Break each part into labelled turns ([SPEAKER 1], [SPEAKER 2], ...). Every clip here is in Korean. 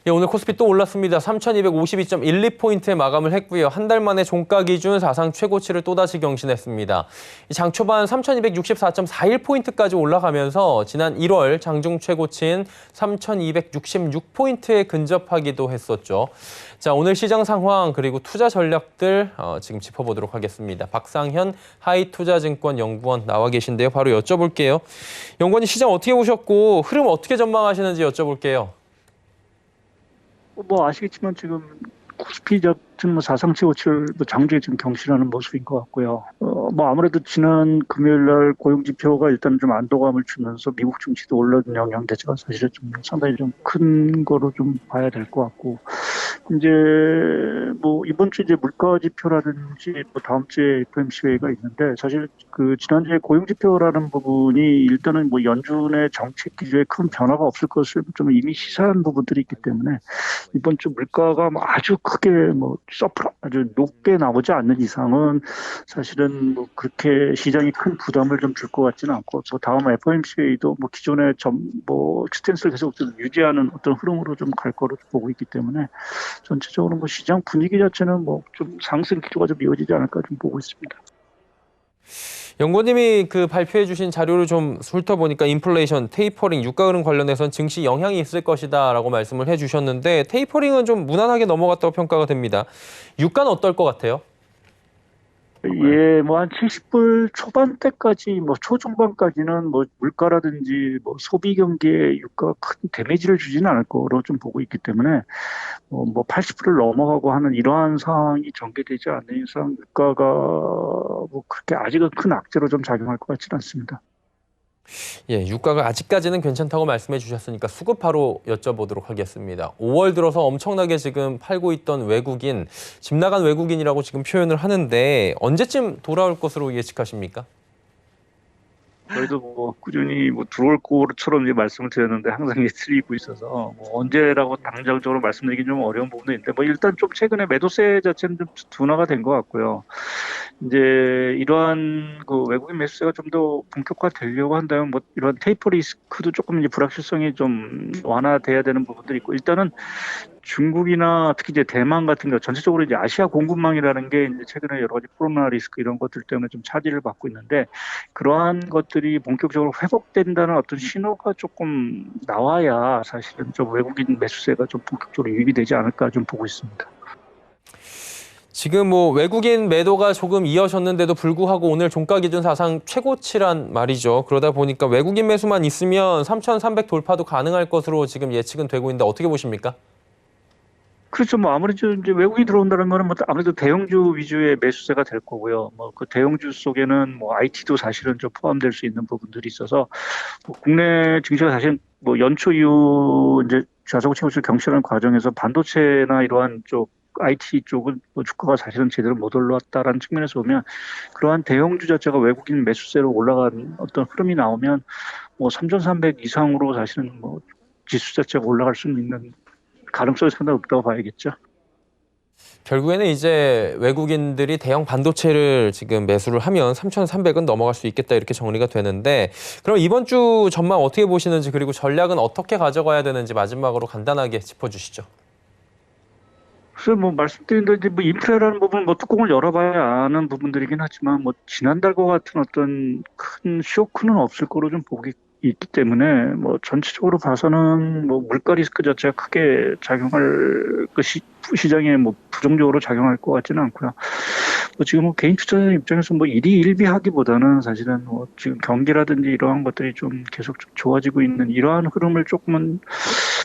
[SPEAKER 1] 예, 오늘 코스피 또 올랐습니다. 3,252.12포인트에 마감을 했고요. 한 달 만에 종가 기준 사상 최고치를 또다시 경신했습니다. 장 초반 3,264.41포인트까지 올라가면서 지난 1월 장중 최고치인 3,266포인트에 근접하기도 했었죠. 자, 오늘 시장 상황 그리고 투자 전략들 지금 짚어보도록 하겠습니다. 박상현 하이투자증권 연구원 나와 계신데요. 바로 여쭤볼게요. 연구원님 시장 어떻게 보셨고 흐름 어떻게 전망하시는지 여쭤볼게요.
[SPEAKER 2] 뭐 아시겠지만 지금 코스피 같은 사상 최고치를 장중에 지금 경신하는 모습인 것 같고요. 뭐 아무래도 지난 금요일 날 고용 지표가 일단 좀 안도감을 주면서 미국 증시도 올라온 영향 자체가 사실은 좀 상당히 좀 큰 거로 좀 봐야 될 것 같고, 이제 뭐 이번 주 이제 물가 지표라든지 뭐 다음 주에 FOMC 회의가 있는데, 사실 그 지난주에 고용 지표라는 부분이 일단은 뭐 연준의 정책 기조에 큰 변화가 없을 것을 좀 이미 시사한 부분들이 있기 때문에 이번 주 물가가 뭐 아주 크게 뭐 아주 높게 나오지 않는 이상은 사실은 뭐 그렇게 시장이 큰 부담을 좀 줄 것 같지는 않고, 또 다음 FOMC 회의도 뭐 기존의 뭐 스탠스를 계속 좀 유지하는 어떤 흐름으로 좀 갈 거로 보고 있기 때문에 전체적으로 뭐 시장 분위기 자체는 뭐 좀 상승 기조가 좀 이어지지 않을까 좀 보고 있습니다.
[SPEAKER 1] 연구원님이 그 발표해 주신 자료를 좀 훑어보니까 인플레이션, 테이퍼링, 유가 흐름 관련해서는 증시 영향이 있을 것이다라고 말씀을 해주셨는데 테이퍼링은 좀 무난하게 넘어갔다고 평가가 됩니다. 유가는 어떨 것 같아요?
[SPEAKER 2] 예, 뭐 한 70불 초반대까지, 뭐 초중반까지는 뭐 물가라든지 뭐 소비 경기에 유가가 큰 데미지를 주지는 않을 거로 좀 보고 있기 때문에 뭐 80불을 넘어가고 하는 이러한 상황이 전개되지 않는 이상 유가가 뭐 그렇게 아직은 큰 악재로 좀 작용할 것 같지는 않습니다.
[SPEAKER 1] 예, 유가가 아직까지는 괜찮다고 말씀해 주셨으니까 수급 바로 여쭤보도록 하겠습니다. 5월 들어서 엄청나게 지금 팔고 있던 외국인, 집 나간 외국인이라고 지금 표현을 하는데 언제쯤 돌아올 것으로 예측하십니까?
[SPEAKER 2] 저희도 뭐 꾸준히 뭐 들어올 거처럼 이제 말씀을 드렸는데 항상 틀리고 있어서 뭐 언제라고 당장적으로 말씀드리기 좀 어려운 부분도 있는데, 뭐 일단 좀 최근에 매도세 자체는 좀 둔화가 된 것 같고요. 이제 이러한 그 외국인 매수세가 좀 더 본격화되려고 한다면 뭐 이런 테이퍼 리스크도 조금 이제 불확실성이 좀 완화돼야 되는 부분들이 있고, 일단은 중국이나 특히 이제 대만 같은 거 전체적으로 이제 아시아 공급망이라는 게 이제 최근에 여러 가지 코로나 리스크 이런 것들 때문에 좀 차질을 받고 있는데, 그러한 것들이 본격적으로 회복된다는 어떤 신호가 조금 나와야 사실은 좀 외국인 매수세가 좀 본격적으로 유입이 되지 않을까 좀 보고 있습니다.
[SPEAKER 1] 지금 뭐 외국인 매도가 조금 이어졌는데도 불구하고 오늘 종가 기준 사상 최고치란 말이죠. 그러다 보니까 외국인 매수만 있으면 3,300 돌파도 가능할 것으로 지금 예측은 되고 있는데 어떻게 보십니까?
[SPEAKER 2] 그렇죠. 뭐 아무래도 이제 외국인이 들어온다는 거는 뭐 아무래도 대형주 위주의 매수세가 될 거고요. 뭐 그 대형주 속에는 뭐 IT도 사실은 좀 포함될 수 있는 부분들이 있어서 뭐 국내 증시가 사실 뭐 연초 이후 이제 자사고 최고치를 경신하는 과정에서 반도체나 이러한 쪽 IT 쪽은 뭐 주가가 사실은 제대로 못 올라왔다라는 측면에서 보면, 그러한 대형주 자체가 외국인 매수세로 올라간 어떤 흐름이 나오면 뭐 3,300 이상으로 사실은 뭐 지수 자체가 올라갈 수 있는 가능성이 상당히 높다고 봐야겠죠.
[SPEAKER 1] 결국에는 이제 외국인들이 대형 반도체를 지금 매수를 하면 3,300은 넘어갈 수 있겠다 이렇게 정리가 되는데, 그럼 이번 주 전망 어떻게 보시는지 그리고 전략은 어떻게 가져가야 되는지 마지막으로 간단하게 짚어주시죠.
[SPEAKER 2] 그래서 뭐 말씀드린 대로 이제 뭐 인프라라는 부분 뭐 뚜껑을 열어봐야 아는 부분들이긴 하지만, 뭐 지난달과 같은 어떤 큰 쇼크는 없을 거로 좀 보기 있기 때문에 뭐 전체적으로 봐서는 뭐 물가 리스크 자체가 크게 작용할 것이 시장에 뭐 부정적으로 작용할 것 같지는 않고요. 뭐 지금 뭐 개인 투자자 입장에서 뭐 일희일비하기보다는 사실은 뭐 지금 경기라든지 이러한 것들이 좀 계속 좀 좋아지고 있는 이러한 흐름을 조금은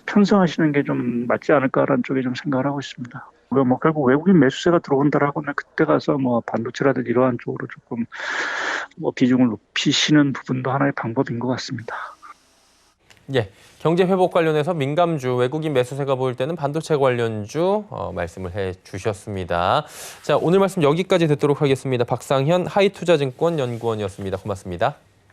[SPEAKER 2] 편성하시는 게 좀 맞지 않을까라는 쪽에 좀 생각을 하고 있습니다. 뭐 결국 외국인 매수세가 들어온다라고 하면 그때 가서 뭐 반도체라든지 이러한 쪽으로 조금 뭐 비중을 높이시는 부분도 하나의 방법인 것 같습니다.
[SPEAKER 1] 예, 경제 회복 관련해서 민감주, 외국인 매수세가 보일 때는 반도체 관련주 말씀을 해주셨습니다. 자, 오늘 말씀 여기까지 듣도록 하겠습니다. 박상현 하이투자증권 연구원이었습니다. 고맙습니다.